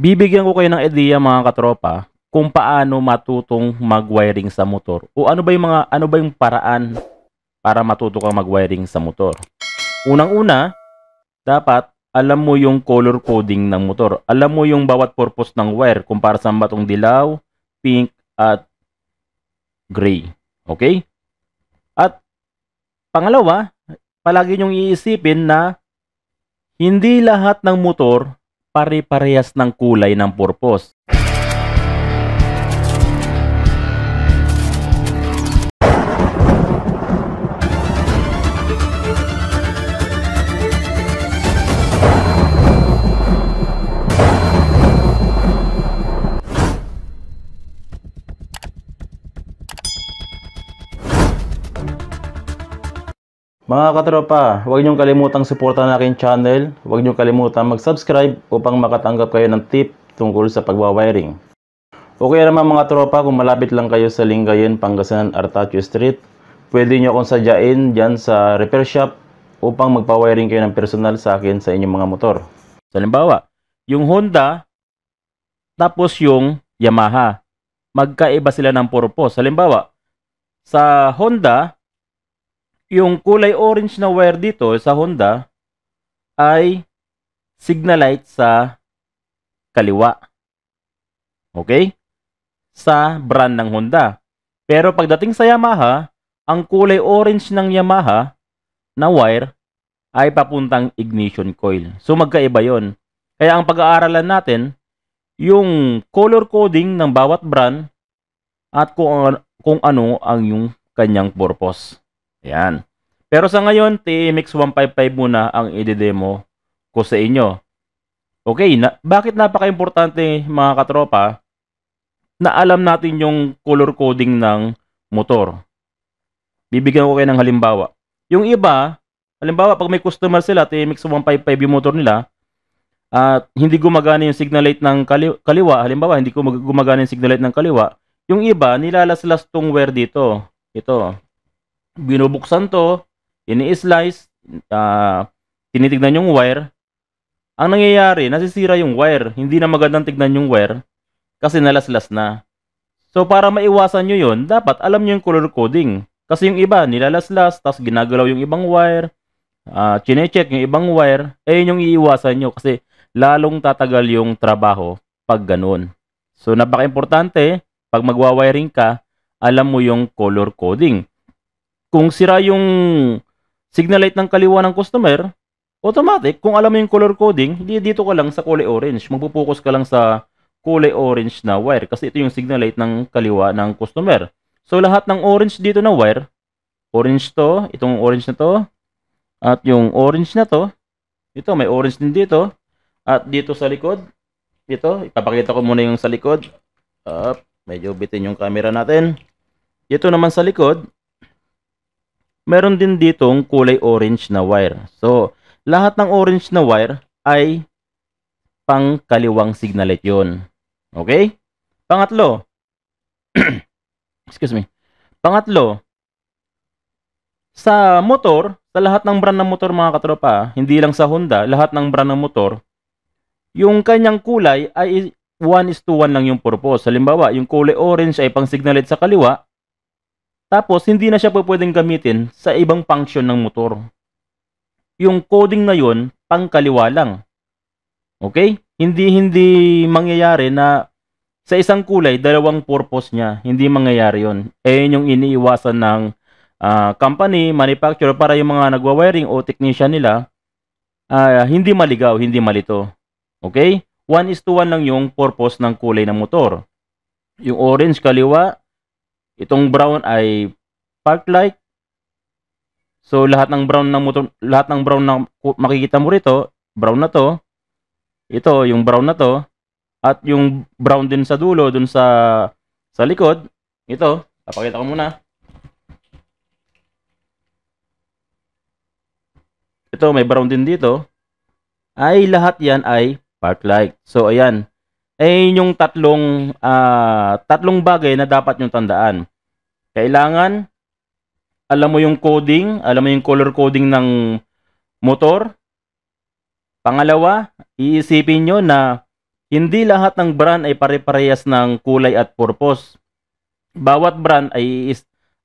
Bibigyan ko kayo ng ideya mga katropa kung paano matutong mag-wiring sa motor o ano ba yung paraan para matuto kang mag-wiring sa motor. Unang-una, dapat alam mo yung color coding ng motor. Alam mo yung bawat purpose ng wire kung para saan ba tong dilaw, pink at gray. Okay? At pangalawa, palagi nyong iisipin na hindi lahat ng motor pare-parehas ng kulay ng purpose. Mga katropa, huwag niyong kalimutang suportahan ang aking channel. Huwag niyong kalimutang mag-subscribe upang makatanggap kayo ng tip tungkol sa pagwawiring. Okay naman mga tropa, kung malapit lang kayo sa Lingayen, Pangasinan, Artacho Street, pwede niyo akong sadyain dyan sa repair shop upang magpa-wiring kayo ng personal sa akin sa inyong mga motor. Halimbawa, yung Honda tapos yung Yamaha, magkaiba sila ng purpose. Halimbawa, sa Honda, yung kulay orange na wire dito sa Honda ay signal light sa kaliwa. Okay? Sa brand ng Honda. Pero pagdating sa Yamaha, ang kulay orange ng Yamaha na wire ay papuntang ignition coil. So magkaiba yon. Kaya ang pag-aaralan natin, yung color coding ng bawat brand at kung ano ang yung kanyang purpose. Ayan. Pero sa ngayon, TMX 155 muna ang i-demo ko sa inyo. Okay, bakit napaka-importante mga katropa na alam natin yung color coding ng motor? Bibigyan ko kayo ng halimbawa. Yung iba, halimbawa pag may customer sila, TMX 155 yung motor nila, at hindi gumagana yung signal light ng kaliwa, halimbawa hindi gumagana yung signal light ng kaliwa, yung iba, nilalaslas tong wire dito. Ito. Binubuksan to, ini-slice, tinitignan yung wire. Ang nangyayari, nasisira yung wire. Hindi na magandang tignan yung wire kasi nalaslas na. So, para maiwasan nyo yun, dapat alam nyo yung color coding. Kasi yung iba, nilalaslas, tapos ginagalaw yung ibang wire, chine-check yung ibang wire, yun yung iiwasan nyo kasi lalong tatagal yung trabaho pag ganun. So, napaka-importante, pag magwa-wiring ka, alam mo yung color coding. Kung sira yung signal light ng kaliwa ng customer, automatic, kung alam mo yung color coding, dito ka lang sa kulay orange. Magpo-focus ka lang sa kulay orange na wire kasi ito yung signal light ng kaliwa ng customer. So, lahat ng orange dito na wire, orange to, itong orange na to, at yung orange na to, ito, may orange din dito, at dito sa likod, ito, ipapakita ko muna yung sa likod. Medyo bitin yung camera natin. Ito naman sa likod, meron din ditong kulay orange na wire. So, lahat ng orange na wire ay pang kaliwang signal light yun. Okay? Pangatlo, excuse me. Pangatlo, sa motor, sa lahat ng brand ng motor mga katropa, hindi lang sa Honda, lahat ng brand ng motor, yung kanyang kulay ay 1:1 lang yung purpose. Halimbawa, yung kulay orange ay pang signal light sa kaliwa, tapos, hindi na siya pwedeng gamitin sa ibang function ng motor. Yung coding na yun, pang kaliwa lang. Okay? Hindi mangyayari na sa isang kulay, dalawang purpose niya. Hindi mangyayari yun. Yun yung iniiwasan ng company, manufacturer, para yung mga nagwa-wiring o technician nila, hindi maligaw, hindi malito. Okay? 1:1 lang yung purpose ng kulay ng motor. Yung orange, kaliwa. Itong brown ay park light. So lahat ng brown ng motor, lahat ng brown na makikita mo rito, brown na to. Ito yung brown na to at yung brown din sa dulo dun sa likod. Ito, papakita ko muna. Ito may brown din dito. Ay lahat 'yan ay park light. So ayan. Yung tatlong bagay na dapat nyong tandaan. Kailangan alam mo yung coding, alam mo yung color coding ng motor. Pangalawa, iisipin nyo na Hindi lahat ng brand ay pare-parehas ng kulay at purpose. Bawat brand ay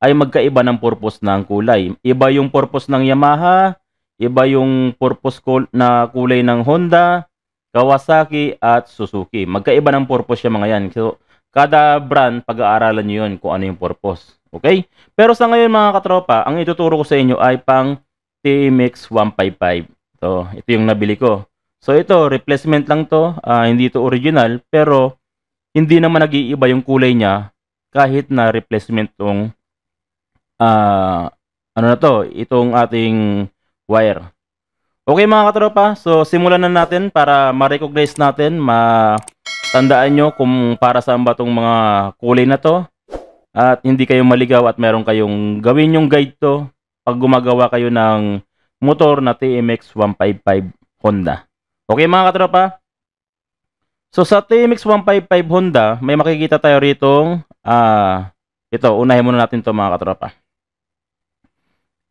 magkaiba ng purpose ng kulay. Iba yung purpose ng Yamaha, iba yung purpose na kulay ng Honda, Kawasaki at Suzuki. Magkaiba ng purpose yung mga yan. So, kada brand, pag-aaralan nyo yun kung ano yung purpose. Okay? Pero sa ngayon mga katropa, ang ituturo ko sa inyo ay pang TMX 155. So, ito yung nabili ko. So, ito, replacement lang to. Hindi to original. Pero, hindi naman nag-iiba yung kulay niya kahit na replacement tong ano na to, itong ating wire. Okay mga katropa, so simulan na natin para ma-recognize natin, matandaan nyo kung para saan ba itong mga kulay na to at hindi kayo maligaw at meron kayong gawin yung guide to pag gumagawa kayo ng motor na TMX 155 Honda. Okay mga katropa, so sa TMX 155 Honda may makikita tayo ritong ito, unahin muna natin to mga katropa.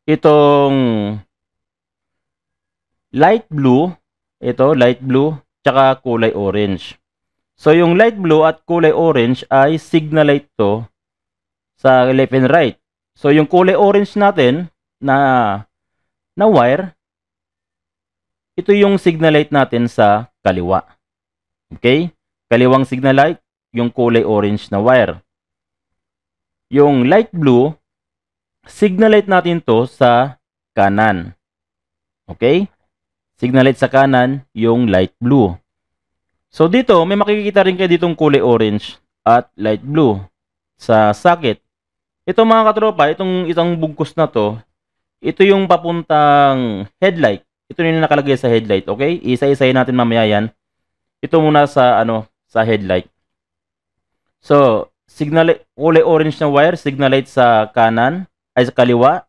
Itong light blue, ito light blue, tsaka kulay orange. So yung light blue at kulay orange ay signal light to sa left and right. So yung kulay orange natin na wire, ito yung signal light natin sa kaliwa. Okay? Kaliwang signal light, yung kulay orange na wire. Yung light blue, signal light natin to sa kanan. Okay? Signal light sa kanan, yung light blue. So dito, may makikita rin kayo ditong kulay orange at light blue sa socket. Ito mga katropa, itong bugkos na to, ito yung papuntang headlight. Ito yung nakalagay sa headlight, okay? Isa-isayin natin mamaya yan. Ito muna sa sa headlight. So, kulay orange na wire, signal light sa kanan, ay sa kaliwa.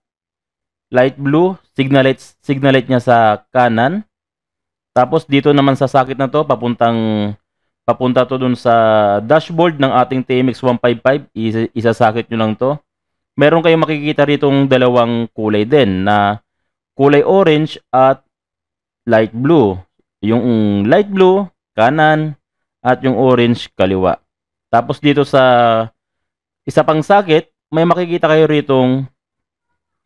Light blue, signal light niya sa kanan. Tapos dito naman sa socket na to, papunta to dun sa dashboard ng ating TMX 155. Isa-socket nyo lang to. Meron kayong makikita ritong dalawang kulay din na kulay orange at light blue. Yung light blue, kanan, at yung orange, kaliwa. Tapos dito sa isa pang socket, may makikita kayo ritong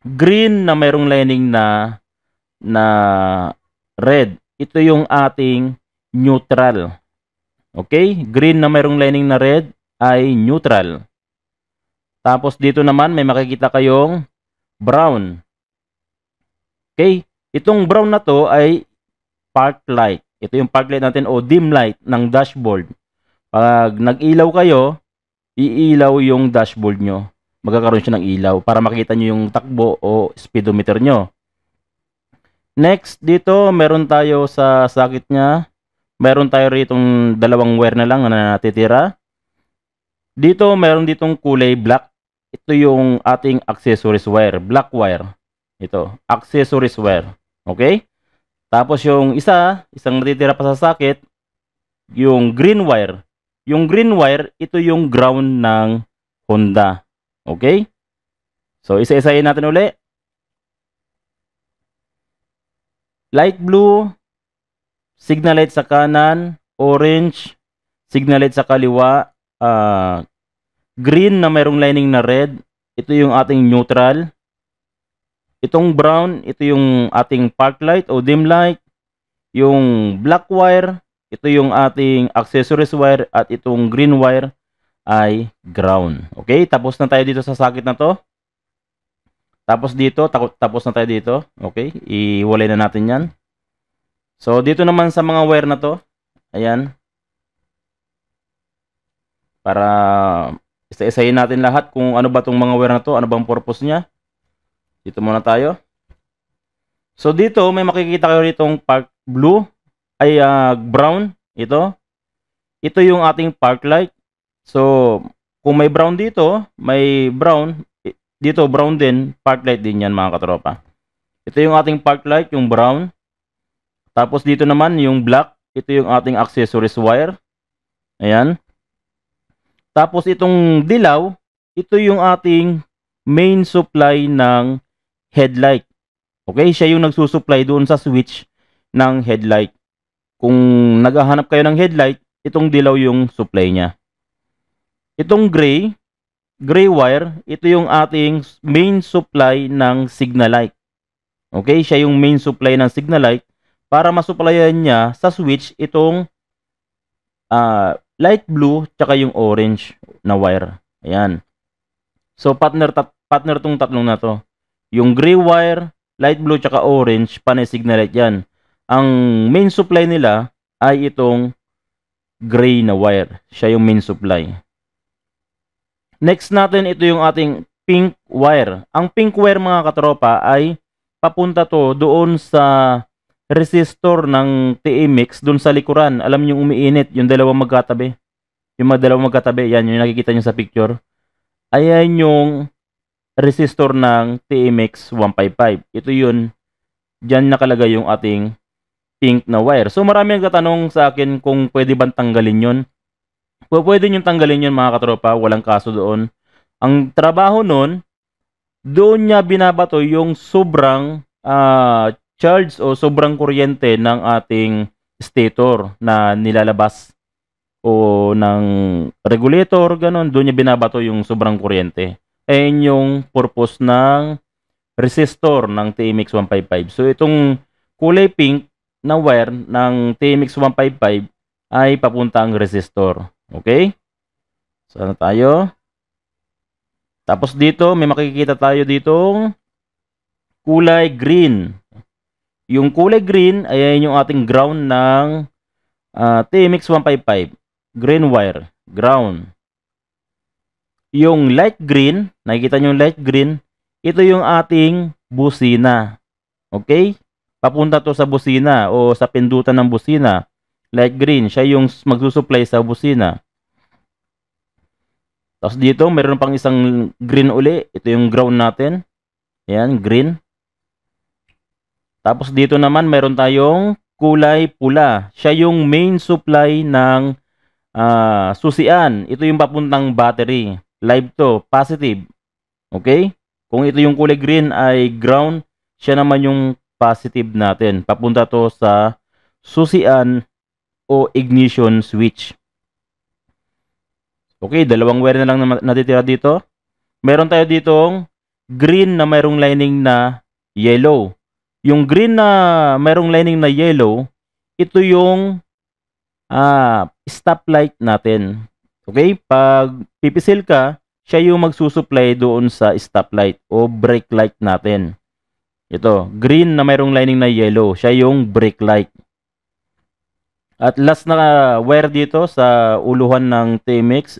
green na mayroong lining na red. Ito yung ating neutral. Okay? Green na mayroong lining na red ay neutral. Tapos dito naman may makikita kayong brown. Okay? Itong brown na to ay park light. Ito yung park light natin o dim light ng dashboard. Pag nag-ilaw kayo, iilaw yung dashboard nyo. Magkakaroon siya ng ilaw para makita nyo yung takbo o speedometer nyo. Next, dito meron tayo sa socket nya. Meron tayo ritong dalawang wire na lang na natitira. Dito, meron ditong kulay black. Ito yung ating accessories wire. Black wire. Ito, accessories wire. Okay? Tapos yung isang natitira pa sa socket, yung green wire. Yung green wire, ito yung ground ng Honda. Okay? So, isa-isayin natin uli. Light blue, signal light sa kanan. Orange, signal light sa kaliwa. Green na mayroong lining na red. Ito yung ating neutral. Itong brown, ito yung ating park light o dim light. Yung black wire, ito yung ating accessories wire. At itong green wire ay ground. Okay, tapos na tayo dito sa socket na to. Tapos dito, tapos na tayo dito. Okay, iwalay na natin yan. So, dito naman sa mga wire na to. Ayan. Para isa-isayin natin lahat kung ano ba itong mga wire na to. Ano bang purpose niya. Dito muna tayo. So, dito may makikita kayo ritong park blue. Ay, brown. Ito. Ito yung ating park light. So, kung may brown dito, may brown, dito brown din, park light din yan mga katropa. Ito yung ating park light, yung brown. Tapos dito naman yung black, ito yung ating accessories wire. Ayan. Tapos itong dilaw, ito yung ating main supply ng headlight. Okay, siya yung nagsusupply doon sa switch ng headlight. Kung naghahanap kayo ng headlight, itong dilaw yung supply niya. Itong gray wire, ito yung ating main supply ng signal light. Okay, siya yung main supply ng signal light para masupplyan niya sa switch itong light blue tsaka yung orange na wire. Ayan. So partner tong tatlong na to. Yung gray wire, light blue tsaka orange, panay signal light yan. Ang main supply nila ay itong gray na wire. Siya yung main supply. Next natin, ito yung ating pink wire. Ang pink wire mga katropa ay papunta to doon sa resistor ng TMX doon sa likuran. Alam niyo umiinit, yung dalawang magkatabi. Yung mga dalawang magkatabi, yan yung nakikita niyo sa picture. Ayan yung resistor ng TMX 155. Ito yun, dyan nakalagay yung ating pink na wire. So marami nagtatanong sa akin kung pwede bang tanggalin yun. Pwede nyo tanggalin yun mga katropa, walang kaso doon. Ang trabaho nun, doon niya binabato yung sobrang charge o sobrang kuryente ng ating stator na nilalabas o ng regulator, ganun. Doon niya binabato yung sobrang kuryente. Ayan yung purpose ng resistor ng TMX 155. So itong kulay pink na wire ng TMX 155 ay papuntang resistor. Okay? Sana tayo. Tapos dito, may makikita tayo ditong kulay green. Yung kulay green, ayan yung ating ground ng TMX 155. Green wire. Ground. Yung light green, nakikita nyo yung light green, ito yung ating busina. Okay? Papunta to sa busina o sa pindutan ng busina. Light green, siya yung magsusupply sa busina. Tapos dito, meron pang isang green uli. Ito yung ground natin. Ayan, green. Tapos dito naman, meron tayong kulay pula. Siya yung main supply ng susian. Ito yung papuntang battery. Live to, positive. Okay? Kung ito yung kulay green ay ground, siya naman yung positive natin. Papunta to sa susian o ignition switch. Okay, dalawang wire na lang natitira dito. Meron tayo ditong green na mayroong lining na yellow. Yung green na mayroong lining na yellow, ito yung stoplight natin. Okay, pag pipisil ka, siya yung magsusupply doon sa stoplight o brake light natin. Ito, green na mayroong lining na yellow, siya yung brake light. At last na wire dito sa uluhan ng TMX,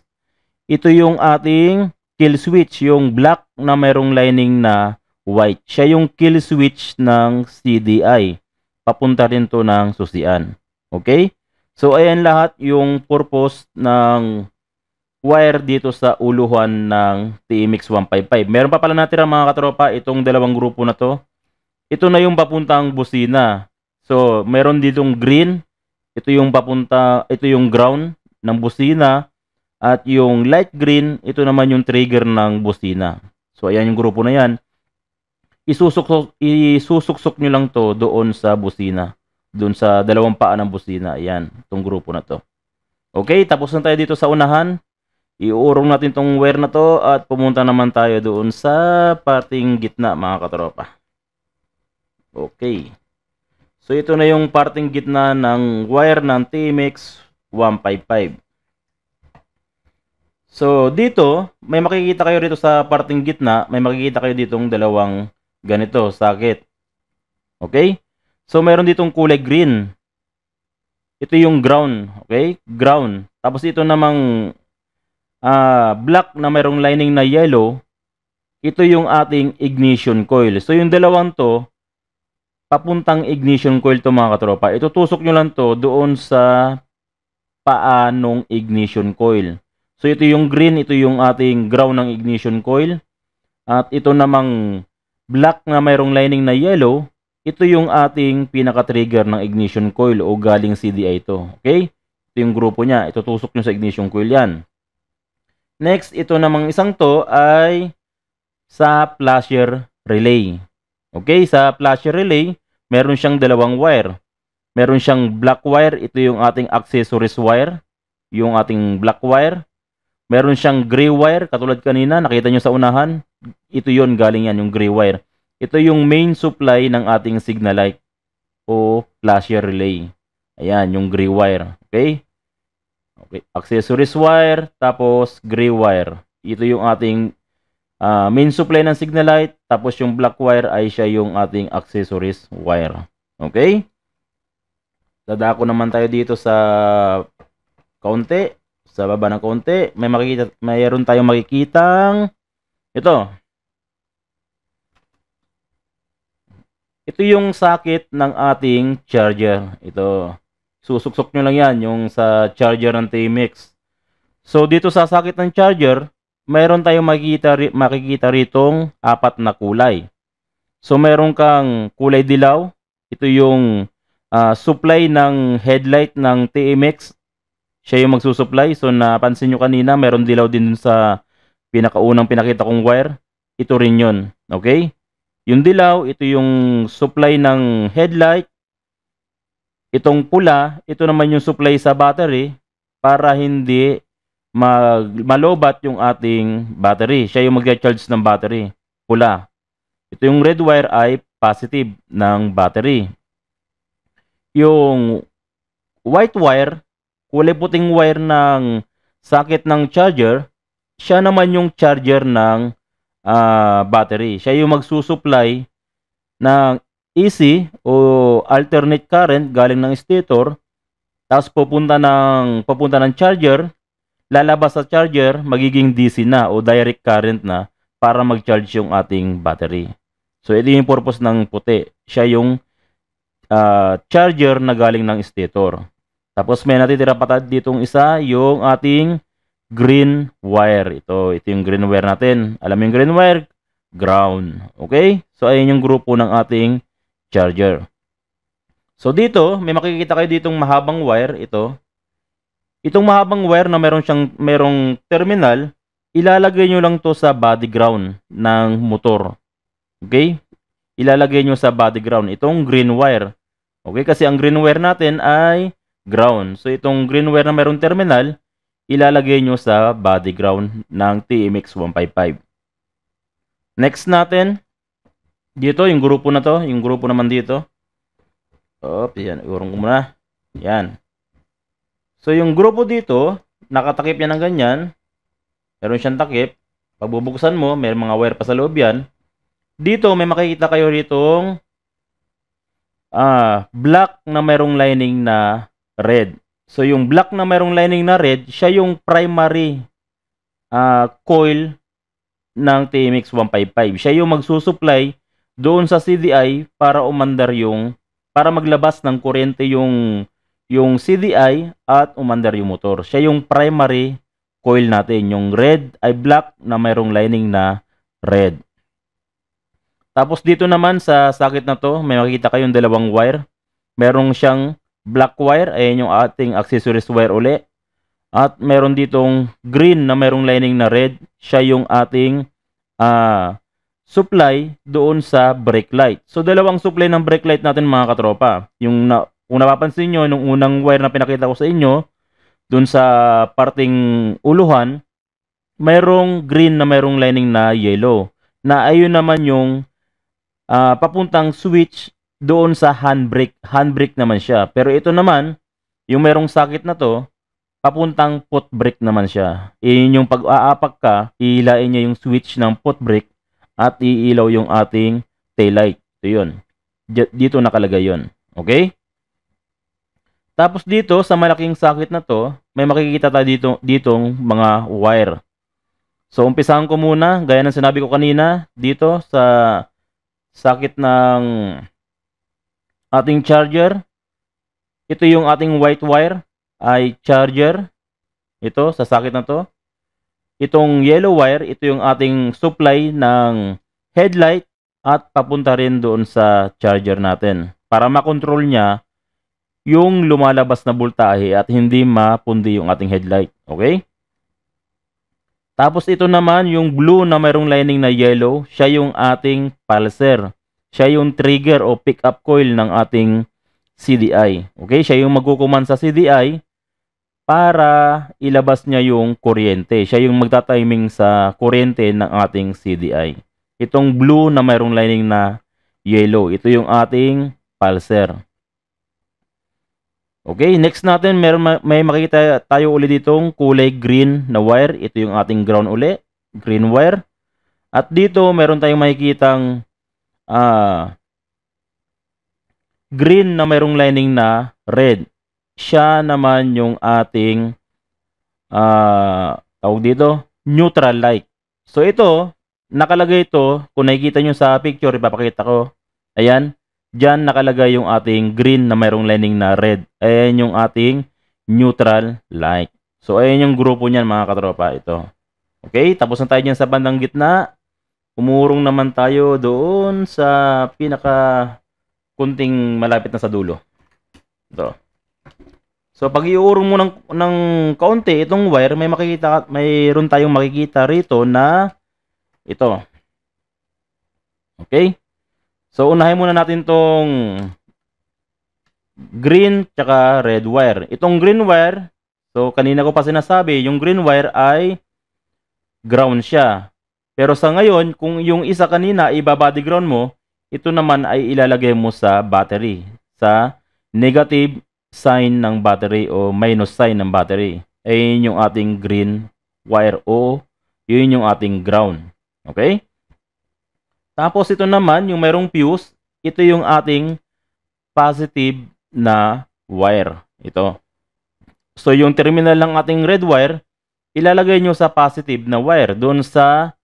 ito yung ating kill switch, yung black na mayroong lining na white. Siya yung kill switch ng CDI. Papunta rin to ng susian. Okay? So, ayan lahat yung purpose ng wire dito sa uluhan ng TMX 155. Meron pa pala natira mga katropa, itong dalawang grupo na to. Ito na yung papuntang busina. So, meron ditong green. Ito yung ito yung ground ng busina. At yung light green, ito naman yung trigger ng busina. So, ayan yung grupo na yan. Isusuksok nyo lang to doon sa busina. Doon sa dalawang paa ng busina. Ayan, itong grupo na to. Okay, tapos na tayo dito sa unahan. Iuurong natin tong wire na to at pumunta naman tayo doon sa parting gitna mga katropa. Okay. So, ito na yung parting gitna ng wire ng TMX 155. So, dito, may makikita kayo dito sa parting gitna, may makikita kayo ditong dalawang ganito, sakit. Okay? So, meron ditong kulay green. Ito yung ground. Okay? Ground. Tapos ito namang black na mayroong lining na yellow. Ito yung ating ignition coil. So, yung dalawang to, papuntang ignition coil to mga katropa. Itutusok nyo lang to doon sa paa ng ignition coil. So, ito yung green, ito yung ating ground ng ignition coil. At ito namang black na mayroong lining na yellow, ito yung ating pinaka-trigger ng ignition coil o galing CDI ito. Okay? Ito yung grupo niya. Itutusok nyo sa ignition coil yan. Next, ito namang isang to ay sa flasher relay. Okay? Sa flasher relay, meron siyang dalawang wire. Meron siyang black wire. Ito yung ating accessories wire. yung ating black wire. Meron siyang gray wire, katulad kanina, nakita nyo sa unahan. Ito yon, galing yan, yung gray wire. Ito yung main supply ng ating signal light o flasher relay. Ayan, yung gray wire. Okay? Okay. Accessories wire, tapos gray wire. Ito yung ating main supply ng signal light, tapos yung black wire ay siya yung ating accessories wire. Okay? Dadako naman tayo dito sa kaunti, sa baba ng kaunti. Mayroon tayong makikitang ito. Ito yung socket ng ating charger. Ito. Susuksok nyo lang yan, yung sa charger ng TMX. So, dito sa socket ng charger, mayroon tayong makikita ritong 4 na kulay. So, meron kang kulay dilaw. Ito yung supply ng headlight ng TMX. Siya yung magsusupply. So, napansin nyo kanina, meron dilaw din sa pinakaunang pinakita kong wire. Ito rin yun. Okay? Yung dilaw, ito yung supply ng headlight. Itong pula, ito naman yung supply sa battery para hindi malobat yung ating battery. Siya yung mag-charge ng battery. Pula. Ito yung red wire ay positive ng battery. Yung white wire, kulay puting wire ng socket ng charger, siya naman yung charger ng battery. Siya yung magsusupply ng AC o alternate current galing ng stator, tapos pupunta ng charger, lalabas sa charger, magiging DC na o direct current na para mag-charge yung ating battery. So, ito yung purpose ng puti. Siya yung charger na galing ng stator. Tapos, may natitira pa ditong isa, yung ating green wire. Ito yung green wire natin. Alam mo yung green wire? Ground. Okay? So, ayun yung grupo ng ating charger. So, dito, may makikita kayo ditong mahabang wire. Itong mahabang wire na merong terminal, ilalagay nyo lang to sa body ground ng motor. Okay? Ilalagay nyo sa body ground. Itong green wire. Okay? Kasi ang green wire natin ay ground. So, itong green wire na merong terminal, ilalagay nyo sa body ground ng TMX 155. Next natin, dito, yung grupo na to. Yung grupo naman dito. Yan. Urong ko muna. Yan. So, yung grupo dito, nakatakip yan ng ganyan. Meron siyang takip. Pag bubuksan mo, may mga wire pa sa loob yan. Dito, may makikita kayo ritong black na merong lining na red. So, yung black na merong lining na red, siya yung primary coil ng TMX 155. Siya yung magsusupply doon sa CDI para para maglabas ng kuryente yung CDI at umandar yung motor. Siya yung primary coil natin. Yung red ay black na mayroong lining na red. Tapos dito naman sa socket na to, may makikita kayong dalawang wire. Merong siyang black wire, ayan yung ating accessories wire uli. At meron ditong green na mayroong lining na red. Siya yung ating supply doon sa brake light. So dalawang supply ng brake light natin mga katropa. Kung napapansin nyo, nung unang wire na pinakita ko sa inyo, dun sa parting uluhan, mayroong green na mayroong lining na yellow. Na ayun naman yung papuntang switch doon sa handbrake. Handbrake naman siya. Pero ito naman, yung mayroong socket na to, papuntang foot brake naman siya. Yun yung pag-aapak ka, ihilain niya yung switch ng foot brake at iilaw yung ating taillight. Ito yun. Dito nakalagay yun. Okay? Tapos dito, sa malaking socket na to, may makikita tayo ditong mga wire. So, umpisahan ko muna, gaya ng sinabi ko kanina, dito sa socket ng ating charger. Ito yung ating white wire, ay charger. Ito, sa socket na to. Itong yellow wire, ito yung ating supply ng headlight at papunta rin doon sa charger natin. Para makontrol niya yung lumalabas na voltahe at hindi mapundi yung ating headlight. Okay? Tapos ito naman, yung blue na mayroong lining na yellow, siya yung ating pulser. Siya yung trigger o pick-up coil ng ating CDI. Okay? Siya yung magkukuman sa CDI para ilabas niya yung kuryente. Siya yung magta-timing sa kuryente ng ating CDI. Itong blue na mayroong lining na yellow, ito yung ating pulser. Okay, next natin, may makikita tayo uli ditong kulay green na wire. Ito yung ating ground uli, green wire. At dito, meron tayong makikitang green na mayroong lining na red. Siya naman yung ating tawag dito, neutral light. So ito, nakalagay ito, kung nakikita nyo sa picture, ipapakita ko. Ayan. Diyan nakalagay yung ating green na mayroong lining na red. Ayan yung ating neutral light. So, ayan yung grupo niyan mga katropa. Ito. Okay, tapos na tayo dyan sa bandang gitna. Umurong naman tayo doon sa pinaka kunting malapit na sa dulo. Ito. So, pag iurong mo ng kaunti itong wire, mayroon tayong makikita rito na ito. Okay? So, unahin muna natin tong green tsaka red wire. Itong green wire, so kanina ko pa sinasabi, yung green wire ay ground siya. Pero sa ngayon, kung yung isa kanina ibabody ground mo, ito naman ay ilalagay mo sa battery. Sa negative sign ng battery o minus sign ng battery. Ayun yung ating green wire o yun yung ating ground. Okay? Tapos ito naman, yung mayroong fuse, ito yung ating positive na wire. Ito. So yung terminal ng ating red wire, ilalagay nyo sa positive na wire. Doon sa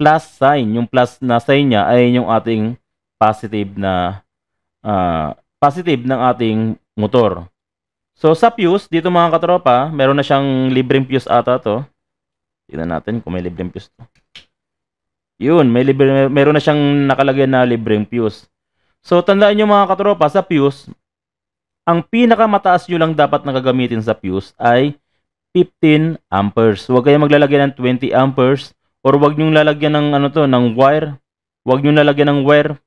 plus sign. Yung plus na sign niya ay yung ating positive na positive ng ating motor. So sa fuse, dito mga katropa, meron na siyang libreng fuse ata to. Tingnan natin kung may libreng fuse to. Yun, meron na siyang nakalagay na libreng fuse. So, tandaan nyo mga katropa, sa fuse, ang pinakamataas nyo lang dapat na gagamitin sa fuse ay 15 amperes. Huwag kayong maglalagay ng 20 amperes or huwag nyo lalagyan ng, ng wire. Huwag nyo lalagyan ng wire.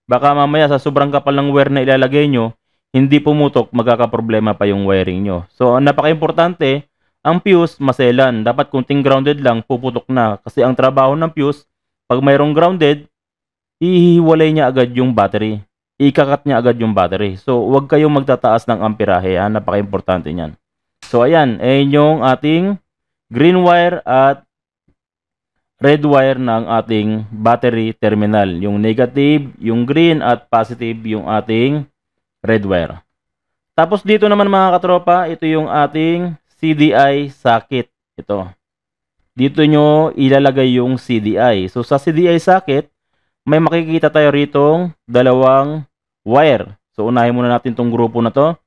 Baka mamaya sa sobrang kapal ng wire na ilalagay nyo, hindi pumutok, magkakaproblema pa yung wiring nyo. So, ang napaka-importante, ang fuse, maselan. Dapat kunting grounded lang, puputok na. Kasi ang trabaho ng fuse, pag mayroong grounded, ihiwalay niya agad yung battery. Ikakat niya agad yung battery. So, huwag kayong magtataas ng amperahe. Napaka-importante niyan. So, ayan. Ayan yung ating green wire at red wire ng ating battery terminal. Yung negative, yung green at positive yung ating red wire. Tapos dito naman mga katropa, ito yung ating CDI socket. Ito. Dito nyo ilalagay yung CDI. So, sa CDI socket, may makikita tayo ritong dalawang wire. So, unahin muna natin tong grupo na to.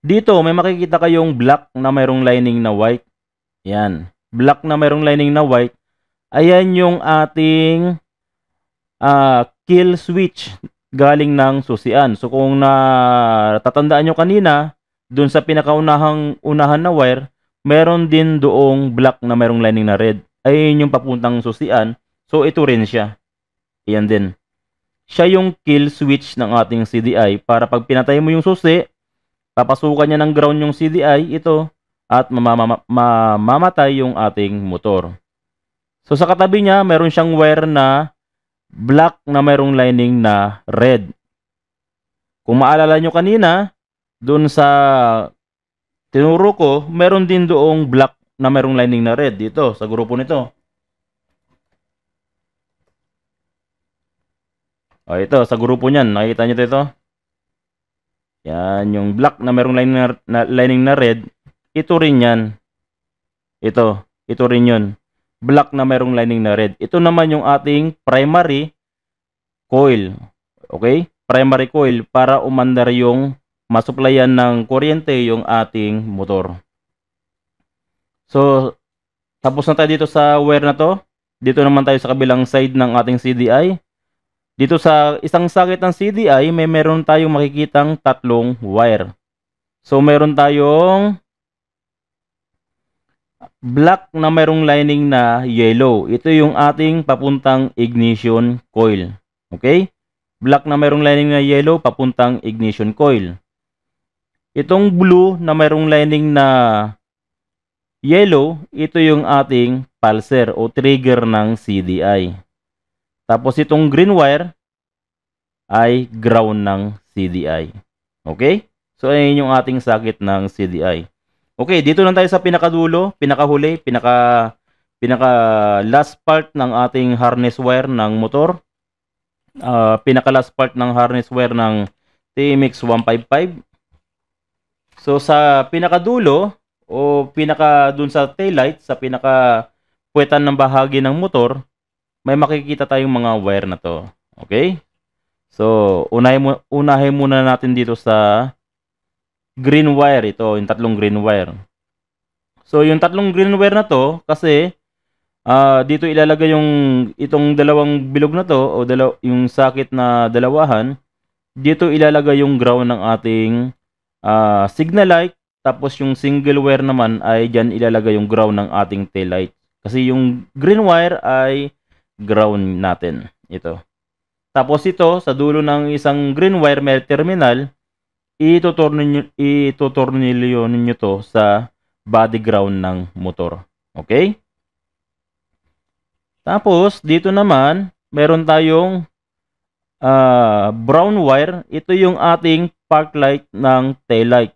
Dito, may makikita kayong black na mayroong lining na white. Yan. Black na mayroong lining na white. Ayan yung ating kill switch galing ng susian. So, kung natatandaan nyo kanina, dun sa pinakaunahan na wire, meron din doong black na mayroong lining na red. Ayun yung papuntang susian. So, ito rin siya. Ayan din. Siya yung kill switch ng ating CDI para pag pinatay mo yung susi, papasukan niya ng ground yung CDI, ito, at mamamatay yung ating motor. So, sa katabi niya, meron siyang wire na black na mayroong lining na red. Kung maalala nyo kanina, doon sa tinuro ko, meron din doong black na mayroong lining na red dito sa grupo nito. O ito, sa grupo niyan, nakikita nyo ito? Yan, yung black na mayroong lining na red, ito rin yan. Ito rin yun. Black na mayroong lining na red. Ito naman yung ating primary coil. Okay? Primary coil para umandar yung masuplayan ng kuryente yung ating motor. So, tapos na tayo dito sa wire na to. Dito naman tayo sa kabilang side ng ating CDI. Dito sa isang socket ng CDI, meron tayong makikitang tatlong wire. So, meron tayong black na mayroong lining na yellow. Ito yung ating papuntang ignition coil. Okay? Black na mayroong lining na yellow, papuntang ignition coil. Itong blue na mayroong lining na yellow, ito yung ating pulser o trigger ng CDI. Tapos itong green wire ay ground ng CDI. Okay? So ayun yung ating circuit ng CDI. Okay, dito lang tayo sa pinakadulo, pinakahuli, pinaka last part ng ating harness wire ng motor. Pinaka last part ng harness wire ng TMX 155. So sa pinakadulo o dun sa taillight, sa pinaka puwetan ng bahagi ng motor, may makikita tayong mga wire na to. Okay? So unahin muna natin dito sa green wire, ito yung tatlong green wire. So yung tatlong green wire na to kasi dito ilalagay itong dalawang bilog na to o yung sakit na dalawahan. Dito ilalagay yung ground ng ating signal light, tapos yung single wire naman ay diyan ilalagay yung ground ng ating tail light. Kasi yung green wire ay ground natin, ito. Tapos ito sa dulo ng isang green wire may terminal, itutornilyo ninyo to sa body ground ng motor. Okay? Tapos dito naman meron tayong brown wire. Ito yung ating park light ng tail light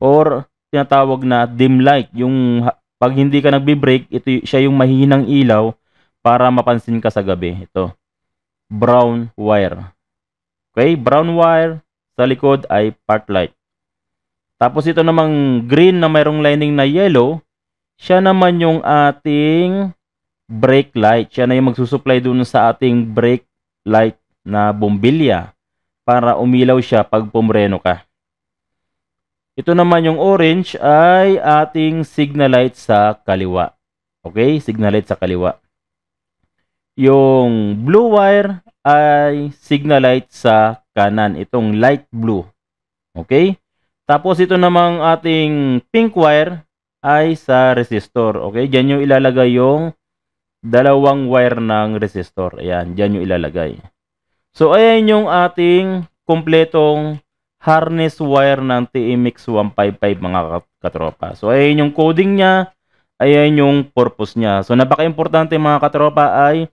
or tinatawag na dim light. Yung pag hindi ka nagbi-brake, ito siya yung mahihinang ilaw para mapansin ka sa gabi. Ito, brown wire. Okay, brown wire. Sa likod ay park light. Tapos ito namang green na mayroong lining na yellow, siya naman yung ating brake light. Siya na yung magsusupply dun sa ating brake light na bombilya para umilaw siya pag pumreno ka. Ito naman yung orange ay ating signal light sa kaliwa. Okay, signal light sa kaliwa. Yung blue wire ay signal light sa kanan, itong light blue. Okay? Tapos ito namang ating pink wire ay sa resistor. Okay? Diyan yung ilalagay yung dalawang wire ng resistor. Ayan, diyan yung ilalagay. So ayan yung ating kompletong harness wire ng TMX 155 mga katropa. So ayan yung coding niya, ayan yung purpose niya. So napaka-importante mga katropa ay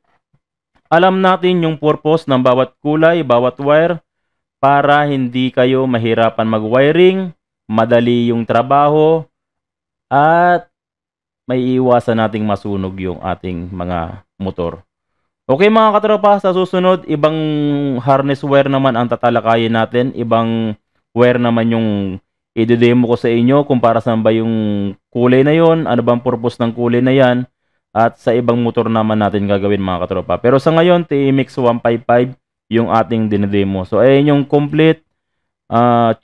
alam natin yung purpose ng bawat kulay, bawat wire para hindi kayo mahirapan mag-wiring, madali yung trabaho, at may iwasan nating masunog yung ating mga motor. Okay mga katropa, sa susunod, ibang harness wire naman ang tatalakayin natin. Ibang wire naman yung i-demo ko sa inyo kung para saan ba yung kulay na yon, ano bang purpose ng kulay na yan, at sa ibang motor naman natin gagawin mga katropa. Pero sa ngayon, TMX 155 yung ating dinedemo. So ayun yung complete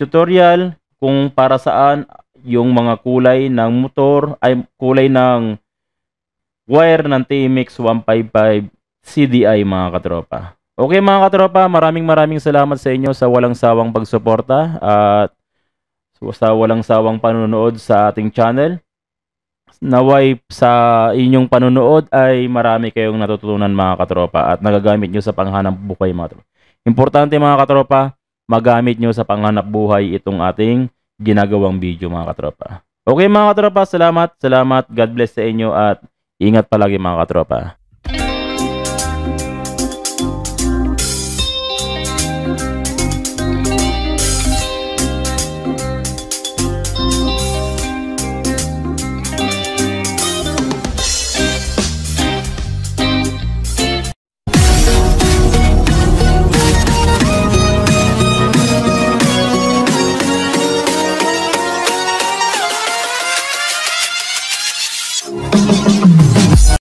tutorial kung para saan yung mga kulay ng motor ay kulay ng wire ng TMX 155 CDI mga katropa. Okay mga katropa, maraming salamat sa inyo sa walang sawang pagsuporta at sa walang sawang panonood sa ating channel. Naway sa inyong panonood ay marami kayong natutunan mga katropa at nagagamit nyo sa panghanap buhay mga katropa. Importante mga katropa, magamit nyo sa panghanap buhay itong ating ginagawang video mga katropa. Okay mga katropa, salamat. God bless sa inyo at ingat palagi mga katropa.